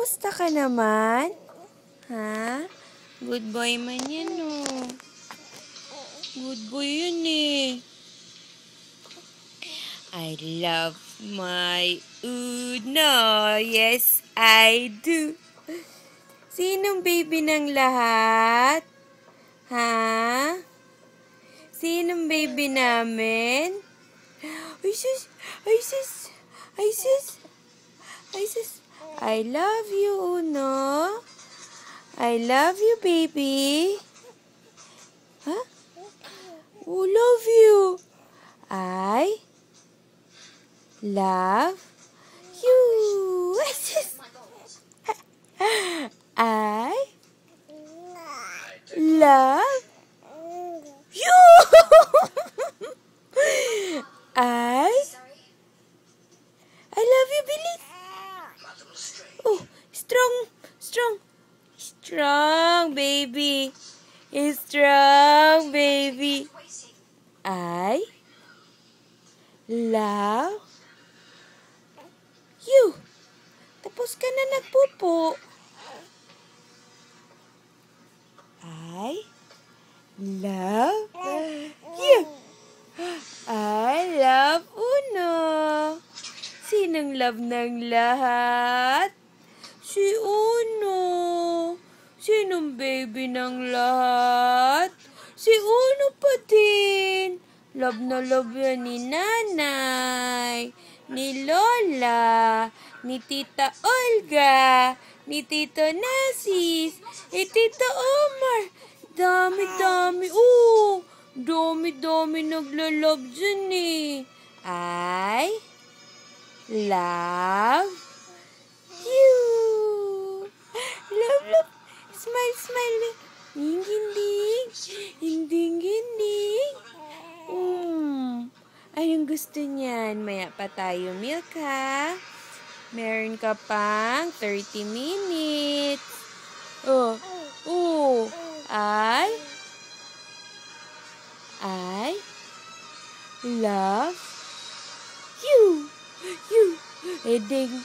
Kamusta ka naman? Ha? Good boy man yan, oh. Good boy yun, eh. I love my Uno. Yes, I do. Sinong baby ng lahat? Ha? Sinong baby namin? Ay, sus! Ay, sus! Ay, sus! Ay, sus! I love you, Uno. I love you, baby. Huh? Oh, love you. I love you. Ay, sus! I love you. I love you, Bilis. Oh, strong, baby. Strong, baby. I love you. Tapos ka na nagpupo. I love you. I love Uno. Sinong love ng lahat? Si Uno. Sinong baby ng lahat? Si Uno pa din. Love na love yan ni Nanay, ni Lola, ni Tita Olga, ni Tito Nasis, ni Tito Omar. Dami-dami. Dami-dami naglalove dyan eh. I love you. Love. Smile. Hinding. Anong gusto niyan? Maya pa tayo, milk, ha? Meron ka pang 30 minutes. I love you. Eding.